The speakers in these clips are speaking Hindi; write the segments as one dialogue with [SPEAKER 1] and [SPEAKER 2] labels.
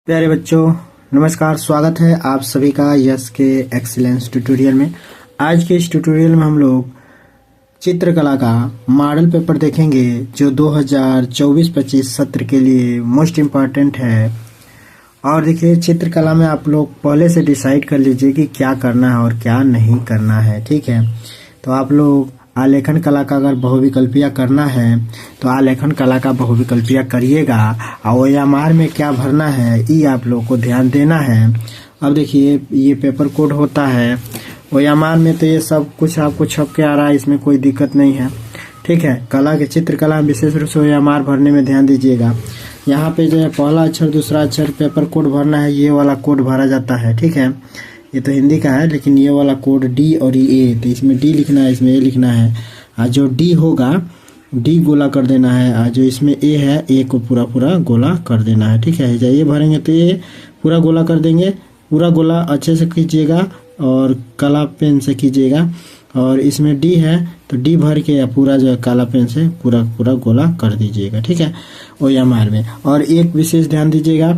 [SPEAKER 1] प्यारे बच्चों, नमस्कार। स्वागत है आप सभी का यस के एक्सीलेंस ट्यूटोरियल में। आज के इस ट्यूटोरियल में हम लोग चित्रकला का मॉडल पेपर देखेंगे जो 2024-25 सत्र के लिए मोस्ट इम्पॉर्टेंट है। और देखिए, चित्रकला में आप लोग पहले से डिसाइड कर लीजिए कि क्या करना है और क्या नहीं करना है। ठीक है, तो आप लोग आलेखन कला का अगर बहुविकल्पिया करना है तो आलेखन कला का बहुविकल्पिया करिएगा। और ओएमआर में क्या भरना है ये आप लोग को ध्यान देना है। अब देखिए, ये पेपर कोड होता है ओएमआर में, तो ये सब कुछ आपको छप के आ रहा है, इसमें कोई दिक्कत नहीं है। ठीक है, कला के चित्रकला विशेष रूप से ओएमआर भरने में ध्यान दीजिएगा। यहाँ पे जो है पहला अक्षर दूसरा अक्षर पेपर कोड भरना है, ये वाला कोड भरा जाता है। ठीक है, ये तो हिंदी का है, लेकिन ये वाला कोड डी और ए, तो इसमें डी लिखना है, इसमें ए लिखना है। और जो डी होगा डी गोला कर देना है, और जो इसमें ए है ए को पूरा पूरा गोला कर देना है। ठीक है, जब ये भरेंगे तो ये पूरा गोला कर देंगे। पूरा गोला अच्छे से कीजिएगा और काला पेन से कीजिएगा। और इसमें डी है तो डी भर के या पूरा जो है काला पेन से पूरा पूरा गोला कर दीजिएगा। ठीक है, ओएमआर में। और एक विशेष ध्यान दीजिएगा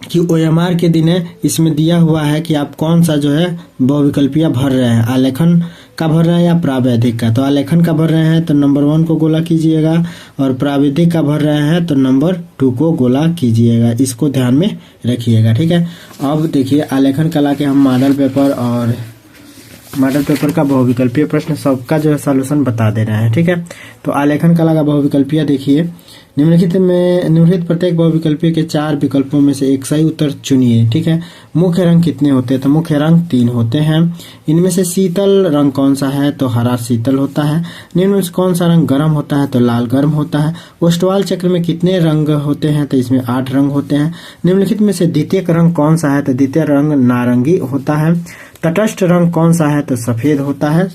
[SPEAKER 1] कि ओएमआर के दिन इसमें दिया हुआ है कि आप कौन सा जो है बहुविकल्पिया भर रहे हैं, आलेखन का भर रहे हैं या प्रावैधिक का। तो आलेखन का भर रहे हैं तो नंबर 1 को गोला कीजिएगा, और प्रावैधिक का भर रहे हैं तो नंबर 2 को गोला कीजिएगा। इसको ध्यान में रखिएगा। ठीक है, अब देखिए, आलेखन कला के हम मॉडल पेपर का बहुविकल्पीय प्रश्न सबका जो है सॉल्यूशन बता दे रहे हैं। ठीक है, तो आलेखन कला का बहुविकल्पीय देखिए, निम्नलिखित प्रत्येक बहुविकल्पीय के 4 विकल्पों में से एक सही उत्तर चुनिए। ठीक है, मुख्य रंग कितने होते हैं? तो मुख्य रंग 3 होते हैं। इनमें से शीतल रंग कौन सा है? तो हरा शीतल होता है। निम्न में से कौन सा रंग गर्म होता है? तो लाल गर्म होता है। ओस्टवाल चक्र में कितने रंग होते हैं? तो इसमें 8 रंग होते हैं। निम्नलिखित में से द्वितीयक रंग कौन सा है? तो द्वितीय रंग नारंगी होता है। तटस्थ रंग कौन सा है? तो सफेद होता है।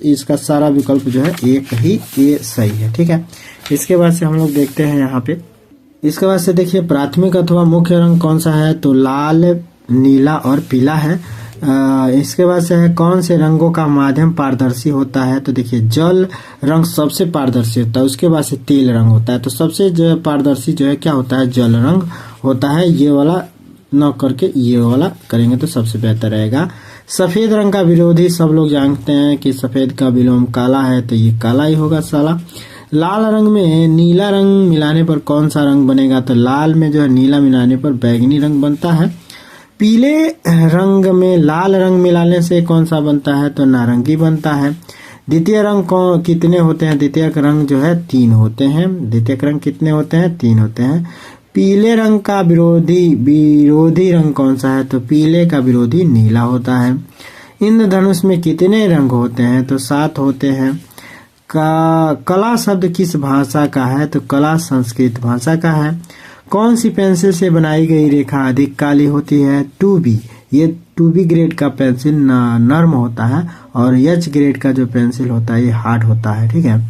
[SPEAKER 1] इसका सारा विकल्प जो है एक ही ये सही है। ठीक है, इसके बाद से हम लोग देखते हैं यहाँ पे। इसके बाद से देखिए, प्राथमिक अथवा मुख्य रंग कौन सा है? तो लाल, नीला और पीला है। इसके बाद से है, कौन से रंगों का माध्यम पारदर्शी होता है? तो देखिए, जल रंग सबसे पारदर्शी होता है, उसके बाद से तेल रंग होता है। तो सबसे जो पारदर्शी जो है क्या होता है? जल रंग होता है। ये वाला न करके ये वाला करेंगे तो सबसे बेहतर रहेगा। सफेद रंग का विरोधी सब लोग जानते हैं कि सफेद का विलोम काला है, तो ये काला ही होगा साला। लाल रंग में नीला रंग मिलाने पर कौन सा रंग बनेगा? तो लाल में जो है नीला मिलाने पर बैंगनी रंग बनता है। पीले रंग में लाल रंग मिलाने से कौन सा बनता है? तो नारंगी बनता है। द्वितीय रंग कितने होते हैं? द्वितीय रंग जो है 3 होते हैं। द्वितीय रंग कितने होते हैं? 3 होते हैं। पीले रंग का विरोधी रंग कौन सा है? तो पीले का विरोधी नीला होता है। इंद्रधनुष में कितने रंग होते हैं? तो 7 होते हैं। कला शब्द किस भाषा का है? तो कला संस्कृत भाषा का है। कौन सी पेंसिल से बनाई गई रेखा अधिक काली होती है? 2B। ये 2B ग्रेड का पेंसिल नर्म होता है, और H ग्रेड का जो पेंसिल होता है ये हार्ड होता है। ठीक है,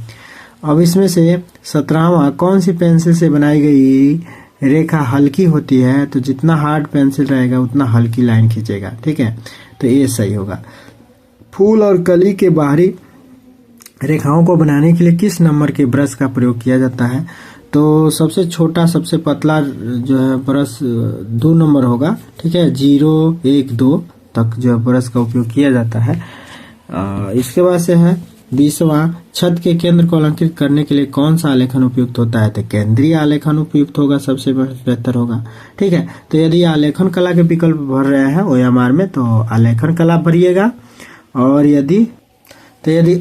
[SPEAKER 1] अब इसमें से 17वां, कौन सी पेंसिल से बनाई गई रेखा हल्की होती है? तो जितना हार्ड पेंसिल रहेगा उतना हल्की लाइन खींचेगा। ठीक है, तो ये सही होगा। फूल और कली के बाहरी रेखाओं को बनाने के लिए किस नंबर के ब्रश का प्रयोग किया जाता है? तो सबसे छोटा सबसे पतला जो है ब्रश 2 नंबर होगा। ठीक है, 0, 1, 2 तक जो है ब्रश का उपयोग किया जाता है। इसके बाद से है 20वां, छत के केंद्र को अलंकृत करने के लिए कौन सा आलेखन उपयुक्त होता है? तो केंद्रीय आलेखन उपयुक्त होगा, सबसे बेहतर होगा। ठीक है, तो यदि आलेखन कला के विकल्प भर रहे हैं ओएमआर में तो आलेखन कला भरिएगा। और यदि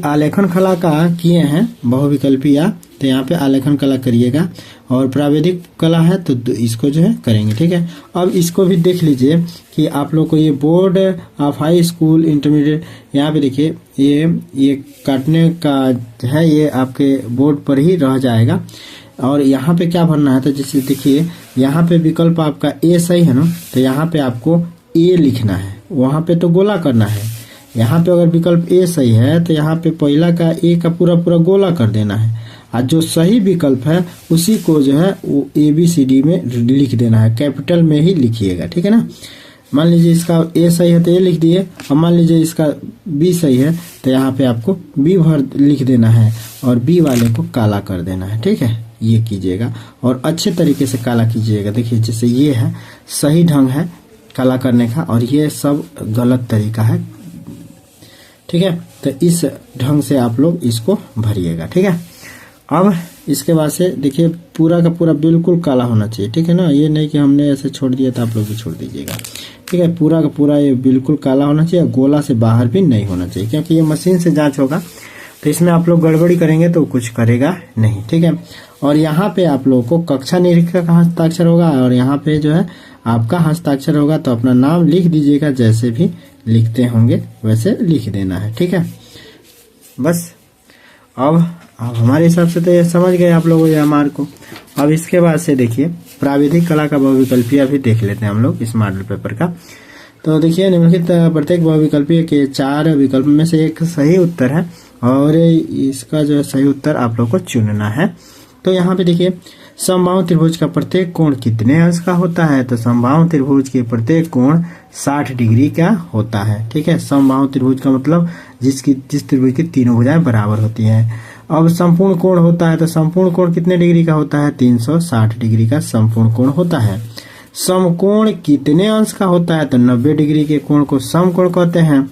[SPEAKER 1] आलेखन कला का किए हैं बहुविकल्पिया तो यहाँ पे आलेखन कला करिएगा। और प्रावैधिक कला है तो इसको जो है करेंगे। ठीक है, अब इसको भी देख लीजिए कि आप लोग को ये board of high school intermediate, यहाँ पे देखिए ये काटने का है, ये आपके बोर्ड पर ही रह जाएगा। और यहाँ पे क्या भरना है? तो जैसे देखिए, यहाँ पे विकल्प आपका ए सही है ना, तो यहाँ पे आपको ए लिखना है, वहां पे तो गोला करना है। यहाँ पे अगर विकल्प ए सही है तो यहाँ पे पहला का ए का पूरा पूरा गोला कर देना है, और जो सही विकल्प है उसी को जो है वो ABCD में लिख देना है, कैपिटल में ही लिखिएगा। ठीक है ना, मान लीजिए इसका ए सही है तो ए लिख दिए, और मान लीजिए इसका बी सही है तो यहाँ पे आपको बी भर लिख देना है और बी वाले को काला कर देना है। ठीक है, ये कीजिएगा और अच्छे तरीके से काला कीजिएगा। देखिए जैसे ये है सही ढंग है काला करने का और ये सब गलत तरीका है, ठीक है। तो इस ढंग से आप लोग इसको भरिएगा, ठीक है। अब इसके बाद से देखिए पूरा का पूरा बिल्कुल काला होना चाहिए, ठीक है ना। ये नहीं कि हमने ऐसे छोड़ दिया तो आप लोग भी छोड़ दीजिएगा, ठीक है। पूरा का पूरा ये बिल्कुल काला होना चाहिए, गोला से बाहर भी नहीं होना चाहिए, क्योंकि ये मशीन से जांच होगा तो इसमें आप लोग गड़बड़ी करेंगे तो कुछ करेगा नहीं, ठीक है। और यहाँ पे आप लोगों को कक्षा निरीक्षक का हस्ताक्षर होगा और यहाँ पे जो है आपका हस्ताक्षर होगा। तो अपना नाम लिख दीजिएगा, जैसे भी लिखते होंगे वैसे लिख देना है, ठीक है। बस अब हमारे हिसाब से तो ये समझ गए आप लोगों ये मार्क को। अब इसके बाद से देखिए प्राविधिक कला का बहुविकल्पीय भी देख लेते हैं हम लोग इस मॉडल पेपर का। तो देखिए निम्नलिखित प्रत्येक बहुविकल्पीय के 4 विकल्प में से एक सही उत्तर है और इसका जो सही उत्तर आप लोग को चुनना है। तो यहाँ पे देखिए समबाहु त्रिभुज का प्रत्येक कोण कितने अंश का होता है। तो समबाहु त्रिभुज के प्रत्येक कोण 60 डिग्री का होता है, ठीक है। समबाहु त्रिभुज का मतलब जिस त्रिभुज की तीनों भुजाएं बराबर होती हैं। अब संपूर्ण कोण होता है तो संपूर्ण कोण कितने डिग्री का होता है, 360 डिग्री का संपूर्ण कोण होता है। समकोण कितने अंश का होता है, तो 90 डिग्री के कोण को समकोण कहते हैं।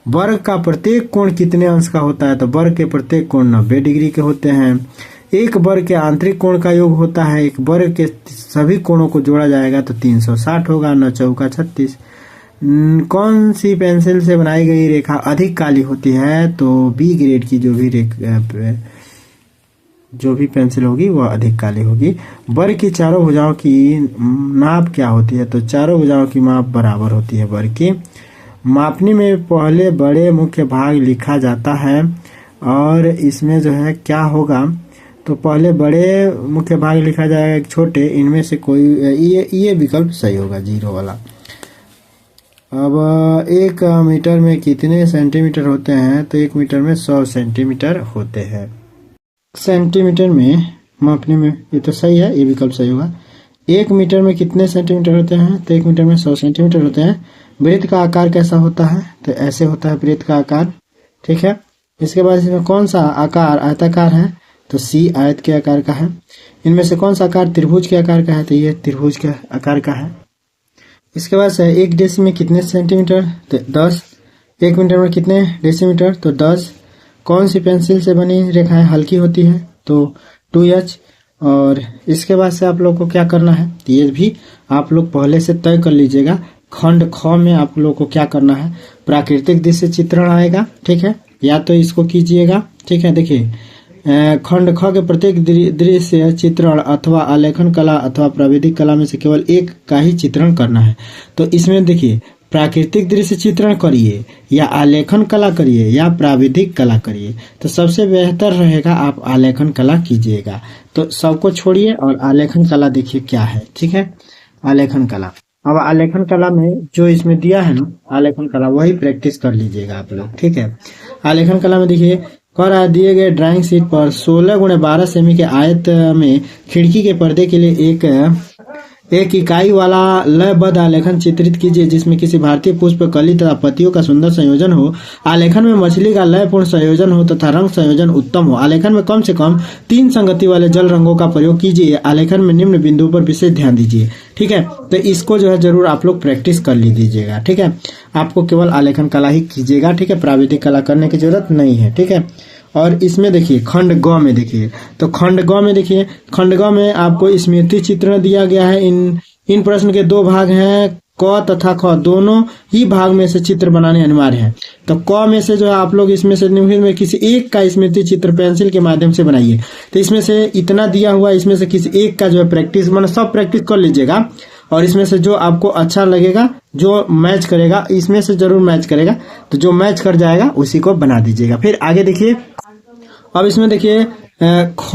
[SPEAKER 1] वर्ग का प्रत्येक कोण कितने अंश का होता है, तो वर्ग के प्रत्येक कोण 90 डिग्री के होते हैं। एक वर्ग के आंतरिक कोण का योग होता है, एक वर्ग के सभी कोणों को जोड़ा जाएगा तो 360 होगा, 9 चौका 36। कौन सी पेंसिल से बनाई गई रेखा अधिक काली होती है, तो बी ग्रेड की जो भी पेंसिल होगी वह अधिक काली होगी। वर्ग की चारों भुजाओं की माप क्या होती है, तो चारों भुजाओं की माप बराबर होती है। वर्ग की मापनी में पहले बड़े मुख्य भाग लिखा जाता है और इसमें जो है क्या होगा, तो पहले बड़े मुख्य भाग लिखा जाएगा, एक छोटे, इनमें से कोई ये विकल्प सही होगा 0 वाला। अब 1 मीटर में कितने सेंटीमीटर होते हैं, तो 1 मीटर में 100 सेंटीमीटर होते हैं। सेंटीमीटर में मापने में ये तो सही है, ये विकल्प सही होगा। 1 मीटर में कितने सेंटीमीटर होते हैं, तो 1 मीटर में 100 सेंटीमीटर होते हैं। वृत्त का आकार कैसा होता है, तो ऐसे होता है वृत्त का आकार, ठीक है। इसके बाद इसमें कौन सा आकार आयताकार है, तो सी आयत के आकार का है। इनमें से कौन सा आकार त्रिभुज के आकार का है, तो ये त्रिभुज के आकार का है। इसके बाद से 1 डेसी में कितने सेंटीमीटर, तो 10। 1 मीटर में कितने डेसीमीटर, तो 10। कौन सी पेंसिल से बनी रेखाएं हल्की होती है, तो 2H। और इसके बाद से आप लोग को क्या करना है, तो ये भी आप लोग पहले से तय कर लीजिएगा। खंड ख में आप लोग को क्या करना है, प्राकृतिक दृश्य चित्रण आएगा, ठीक है, या तो इसको कीजिएगा, ठीक है। देखिए खंड ख के प्रत्येक दृश्य चित्रण अथवा आलेखन कला अथवा प्राविधिक कला में से केवल एक का ही चित्रण करना है। तो इसमें देखिए प्राकृतिक दृश्य चित्रण करिए या आलेखन कला करिए या प्राविधिक कला करिए, तो सबसे बेहतर रहेगा आप आलेखन कला कीजिएगा। तो सबको छोड़िए और आलेखन कला देखिए क्या है, ठीक है। आलेखन कला, अब आलेखन कला में जो इसमें दिया है ना आलेखन कला, वही प्रैक्टिस कर लीजिएगा आप लोग, ठीक है। आलेखन कला में देखिए कर दिए गए ड्राइंग शीट पर 16x12 सेमी के आयत में खिड़की के पर्दे के लिए एक इकाई वाला लयबद्ध आलेखन चित्रित कीजिए, जिसमें किसी भारतीय पुष्प, कली तथा पत्तियों का सुंदर संयोजन हो। आलेखन में मछली का लयपूर्ण संयोजन हो तथा रंग संयोजन उत्तम हो। आलेखन में कम से कम 3 संगति वाले जल रंगों का प्रयोग कीजिए। आलेखन में निम्न बिंदुओं पर विशेष ध्यान दीजिए, ठीक है। तो इसको जो है जरूर आप लोग प्रैक्टिस कर लीजिएगा, ठीक है। आपको केवल आलेखन कला ही कीजिएगा, ठीक है, प्राविधिक कला करने की जरूरत नहीं है, ठीक है। और इसमें देखिए खंड ग में देखिए, तो खंड ग में देखिए, खंड ग में आपको स्मृति चित्रण दिया गया है। इन प्रश्न के 2 भाग हैं, क तथा ख, दोनों ही भाग में से चित्र बनाने अनिवार्य है। तो क में से जो है आप लोग इसमें से निम्नलिखित में किसी एक का स्मृति चित्र पेंसिल के माध्यम से बनाइए। तो इसमें से इतना दिया हुआ, इसमें से किसी एक का जो है प्रैक्टिस, मतलब सब प्रैक्टिस कर लीजिएगा और इसमें से जो आपको अच्छा लगेगा, जो मैच करेगा, इसमें से जरूर मैच करेगा, तो जो मैच कर जाएगा उसी को बना दीजिएगा। फिर आगे देखिए, अब इसमें देखिए ख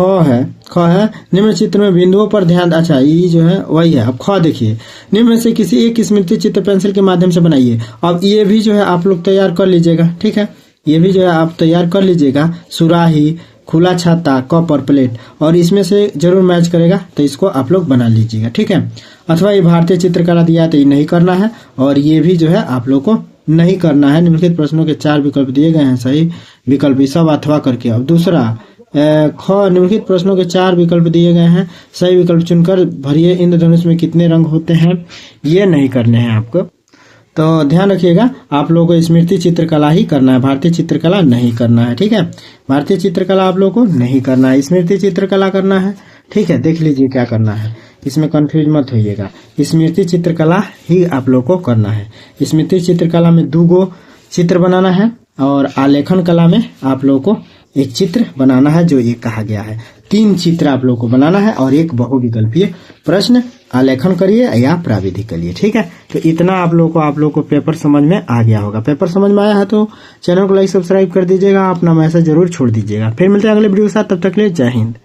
[SPEAKER 1] है निम्न चित्र में बिंदुओं पर ध्यान, अच्छा ये जो है वही है। अब ख देखिए, निम्न में से किसी एक स्मृति चित्र पेंसिल के माध्यम से बनाइए। अब ये भी जो है आप लोग तैयार कर लीजिएगा, ठीक है। ये भी जो है आप तैयार कर लीजिएगा। सुराही, खुला छाता, कप और प्लेट, और इसमें से जरूर मैच करेगा तो इसको आप लोग बना लीजिएगा, ठीक है। अथवा ये भारतीय चित्रकला दिया है तो ये नहीं करना है, और ये भी जो है आप लोग को नहीं करना है। निम्नलिखित प्रश्नों के 4 विकल्प दिए गए हैं, सही विकल्प सब अथवा करके। अब दूसरा ख निम्नलिखित प्रश्नों के 4 विकल्प दिए गए हैं, सही विकल्प चुनकर भरिए। इंद्रधनुष में कितने रंग होते हैं? ये नहीं करने हैं आपको, तो ध्यान रखिएगा। आप लोगों को स्मृति चित्रकला ही करना है, भारतीय चित्रकला नहीं करना है, ठीक है। भारतीय चित्रकला आप लोगों को नहीं करना है, स्मृति चित्रकला करना है, ठीक है। देख लीजिए क्या करना है, इसमें कंफ्यूज मत होइएगा। स्मृति चित्रकला ही आप लोग को करना है। स्मृति चित्रकला में 2 गो चित्र बनाना है और आलेखन कला में आप लोगों को एक चित्र बनाना है, जो ये कहा गया है। 3 चित्र आप लोगों को बनाना है और एक बहुविकल्पीय प्रश्न आलेखन करिए या प्राविधिक करिए, ठीक है। तो इतना आप लोगों को पेपर समझ में आ गया होगा। पेपर समझ में आया है तो चैनल को लाइक सब्सक्राइब कर दीजिएगा, अपना मैसेज जरूर छोड़ दीजिएगा। फिर मिलते हैं अगले वीडियो के साथ, तब तक के लिए जय हिंद।